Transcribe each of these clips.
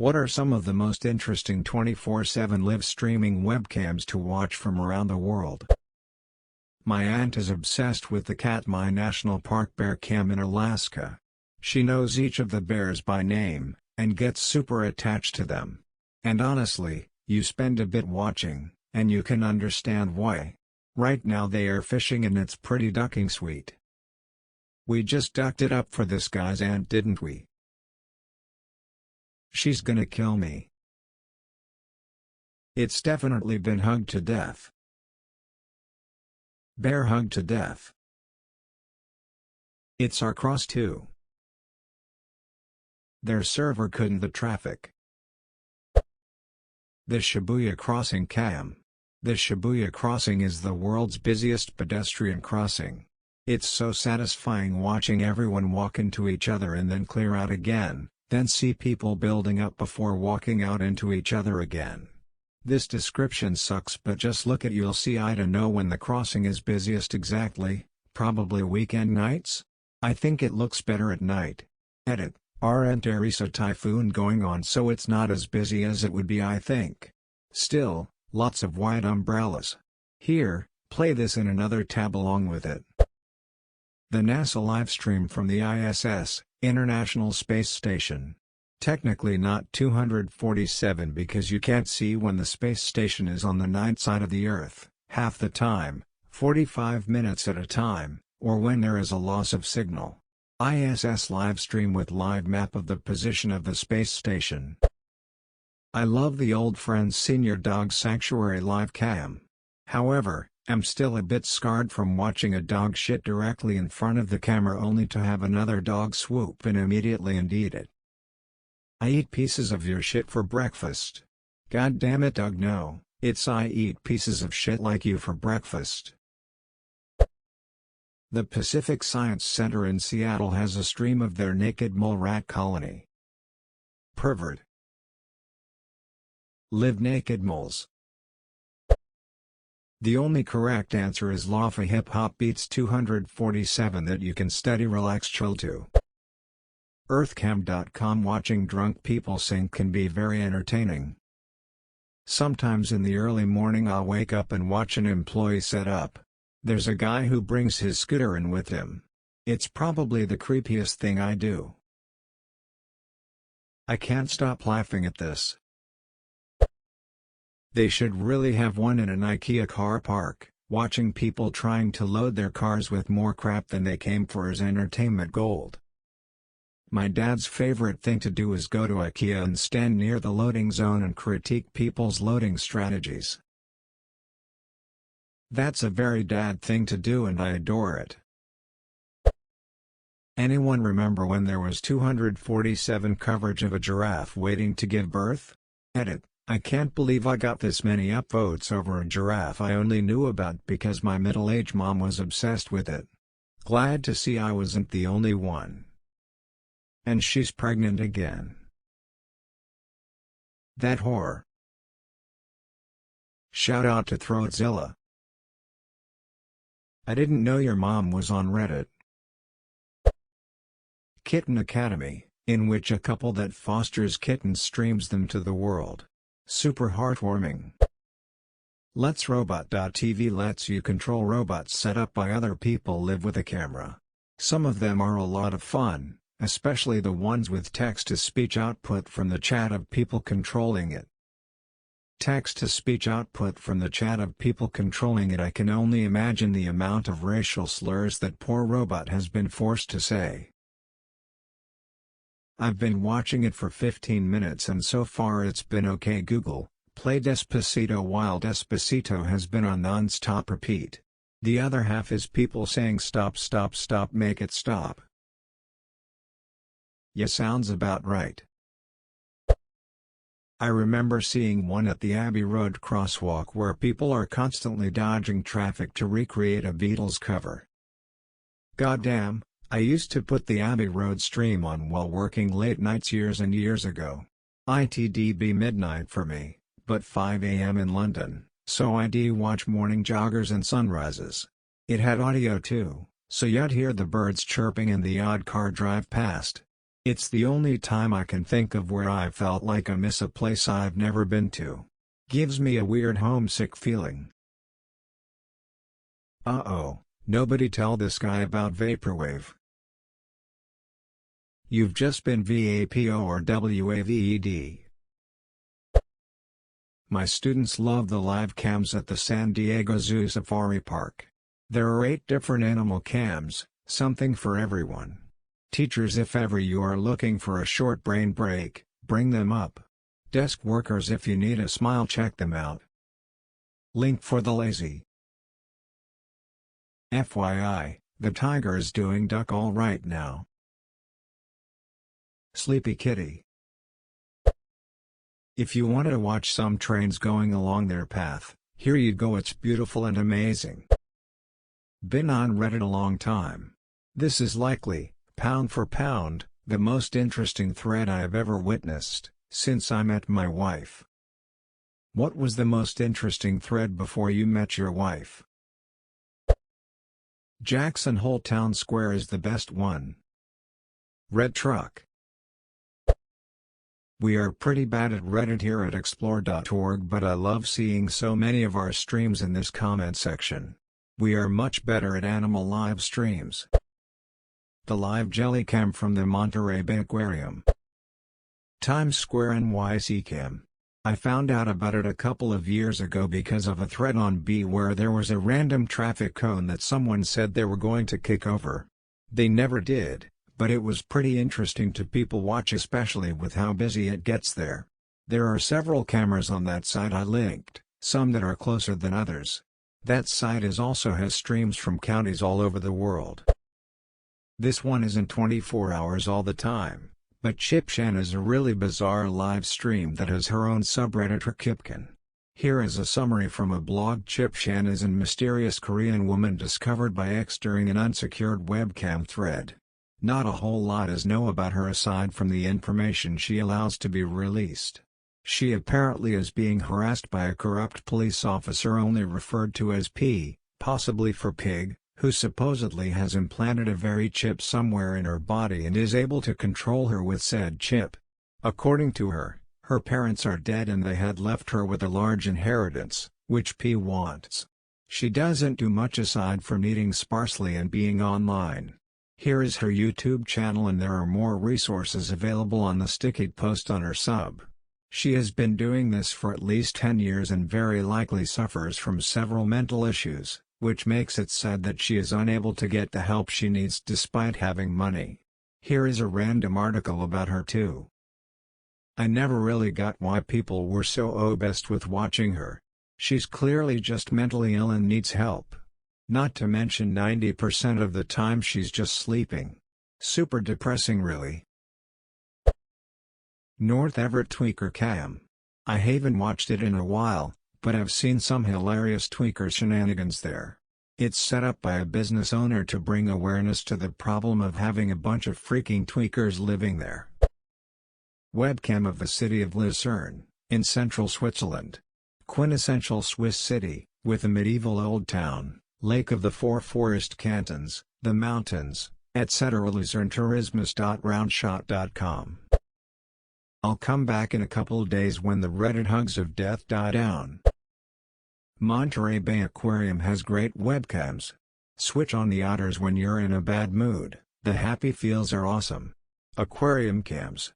What are some of the most interesting 24/7 live streaming webcams to watch from around the world? My aunt is obsessed with the Katmai National Park bear cam in Alaska. She knows each of the bears by name, and gets super attached to them. And honestly, you spend a bit watching, and you can understand why. Right now they are fishing and it's pretty ducking sweet. We just ducked it up for this guy's aunt, didn't we? She's gonna kill me. It's definitely been hugged to death. Bear hugged to death. It's our cross too. Their server couldn't the traffic. The Shibuya Crossing cam. The Shibuya Crossing is the world's busiest pedestrian crossing. It's so satisfying watching everyone walk into each other and then clear out again, then see people building up before walking out into each other again. This description sucks, but just look at you'll see I don't know when the crossing is busiest exactly, probably weekend nights? I think it looks better at night. Edit. Aren't there is a typhoon going on, so it's not as busy as it would be, I think. Still, lots of white umbrellas. Here, play this in another tab along with it. The NASA livestream from the ISS, International Space Station. Technically not 247 because you can't see when the space station is on the night side of the Earth, half the time, 45 minutes at a time, or when there is a loss of signal. ISS livestream with live map of the position of the space station. I love the Old Friends Senior Dog Sanctuary live cam. However, I'm still a bit scarred from watching a dog shit directly in front of the camera only to have another dog swoop in immediately and eat it. I eat pieces of your shit for breakfast. God damn it, Doug, no, it's I eat pieces of shit like you for breakfast. The Pacific Science Center in Seattle has a stream of their naked mole rat colony. Pervert. Live naked moles. The only correct answer is Lofa Hip Hop Beats 247 that you can study, relax, chill to. Earthcam.com. Watching drunk people sing can be very entertaining. Sometimes in the early morning I'll wake up and watch an employee set up. There's a guy who brings his scooter in with him. It's probably the creepiest thing I do. I can't stop laughing at this. They should really have one in an IKEA car park. Watching people trying to load their cars with more crap than they came for is entertainment gold. My dad's favorite thing to do is go to IKEA and stand near the loading zone and critique people's loading strategies. That's a very dad thing to do and I adore it. Anyone remember when there was 247 coverage of a giraffe waiting to give birth? Edit. I can't believe I got this many upvotes over a giraffe I only knew about because my middle-aged mom was obsessed with it. Glad to see I wasn't the only one. And she's pregnant again. That whore. Shout out to Throatzilla. I didn't know your mom was on Reddit. Kitten Academy, in which a couple that fosters kittens streams them to the world. Super heartwarming. Let's Robot.tv lets you control robots set up by other people live with a camera. Some of them are a lot of fun, especially the ones with text-to-speech output from the chat of people controlling it. Text-to-speech output from the chat of people controlling it. I can only imagine the amount of racial slurs that poor robot has been forced to say. I've been watching it for 15 minutes and so far it's been okay. Google, play Despacito while Despacito has been on non-stop repeat. The other half is people saying stop, stop, stop, make it stop. Yeah, sounds about right. I remember seeing one at the Abbey Road crosswalk where people are constantly dodging traffic to recreate a Beatles cover. Goddamn, I used to put the Abbey Road stream on while working late nights years and years ago. It'd midnight for me, but 5 AM in London, so I'd watch morning joggers and sunrises. It had audio too, so you'd hear the birds chirping and the odd car drive past. It's the only time I can think of where I felt like I miss a place I've never been to. Gives me a weird homesick feeling. Uh-oh, nobody tell this guy about Vaporwave. You've just been VAPO or WAVED. My students love the live cams at the San Diego Zoo Safari Park. There are 8 different animal cams, something for everyone. Teachers, if ever you are looking for a short brain break, bring them up. Desk workers, if you need a smile, check them out. Link for the lazy. FYI, the tiger is doing duck all right now. Sleepy kitty. If you want to watch some trains going along their path, here you go, it's beautiful and amazing. Been on Reddit a long time. This is likely, pound for pound, the most interesting thread I have ever witnessed, since I met my wife. What was the most interesting thread before you met your wife? Jackson Hole Town Square is the best one. Red Truck. We are pretty bad at Reddit here at explore.org, but I love seeing so many of our streams in this comment section. We are much better at animal live streams. The live jelly cam from the Monterey Bay Aquarium. Times Square NYC cam. I found out about it a couple of years ago because of a thread on B where there was a random traffic cone that someone said they were going to kick over. They never did. But it was pretty interesting to people watch, especially with how busy it gets there. There are several cameras on that site I linked, some that are closer than others. That site also has streams from counties all over the world. This one isn't 24 hours all the time, but Chipshan is a really bizarre live stream that has her own subreddit Kipkin. Here is a summary from a blog. Chipshan is a mysterious Korean woman discovered by X during an unsecured webcam thread. Not a whole lot is known about her aside from the information she allows to be released. She apparently is being harassed by a corrupt police officer only referred to as P, possibly for pig, who supposedly has implanted a very chip somewhere in her body and is able to control her with said chip. According to her, her parents are dead and they had left her with a large inheritance, which P wants. She doesn't do much aside from eating sparsely and being online. Here is her YouTube channel, and there are more resources available on the sticky post on her sub. She has been doing this for at least 10 years and very likely suffers from several mental issues, which makes it sad that she is unable to get the help she needs despite having money. Here is a random article about her too. I never really got why people were so obsessed with watching her. She's clearly just mentally ill and needs help. Not to mention 90% of the time she's just sleeping. Super depressing, really. North Everett Tweaker Cam. I haven't watched it in a while, but I've seen some hilarious tweaker shenanigans there. It's set up by a business owner to bring awareness to the problem of having a bunch of freaking tweakers living there. Webcam of the city of Lucerne, in central Switzerland. Quintessential Swiss city, with a medieval old town, Lake of the Four Forest Cantons, the mountains, etc. LucerneTourismus.roundshot.com. I'll come back in a couple days when the Reddit hugs of death die down. Monterey Bay Aquarium has great webcams. Switch on the otters when you're in a bad mood, the happy feels are awesome. Aquarium cams.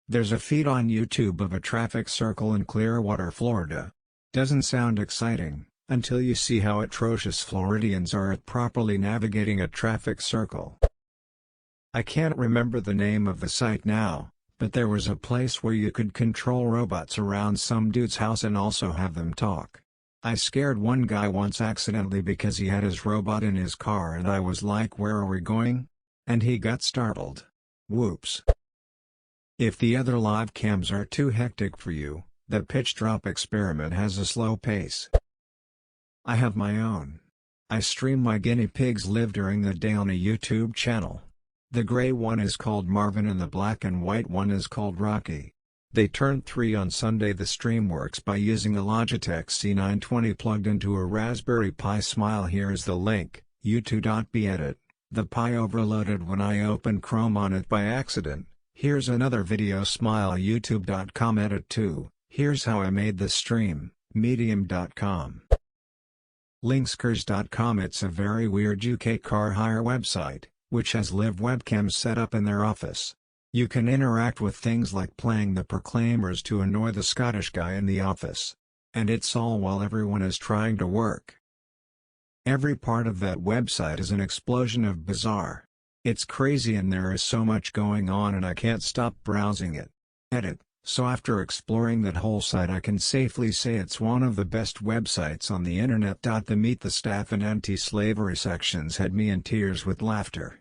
There's a feed on YouTube of a traffic circle in Clearwater, Florida. Doesn't sound exciting, until you see how atrocious Floridians are at properly navigating a traffic circle. I can't remember the name of the site now, but there was a place where you could control robots around some dude's house and also have them talk. I scared one guy once accidentally because he had his robot in his car and I was like, "Where are we going?" And he got startled. Whoops. If the other live cams are too hectic for you, the pitch drop experiment has a slow pace. I have my own. I stream my guinea pigs live during the day on a YouTube channel. The gray one is called Marvin and the black and white one is called Rocky. They turned 3 on Sunday. The stream works by using a Logitech C920 plugged into a Raspberry Pi. Smile. Here is the link, u2.bedit, The Pi overloaded when I opened Chrome on it by accident. Here's another video. Smile. YouTube.com. Edit 2. Here's how I made this stream. Medium.com. Linkskers.com. It's a very weird UK car hire website, which has live webcams set up in their office. You can interact with things like playing the Proclaimers to annoy the Scottish guy in the office. And it's all while everyone is trying to work. Every part of that website is an explosion of bizarre. It's crazy and there is so much going on and I can't stop browsing it. Edit. So after exploring that whole site I can safely say it's one of the best websites on the internet. The Meet the Staff and Anti-Slavery sections had me in tears with laughter.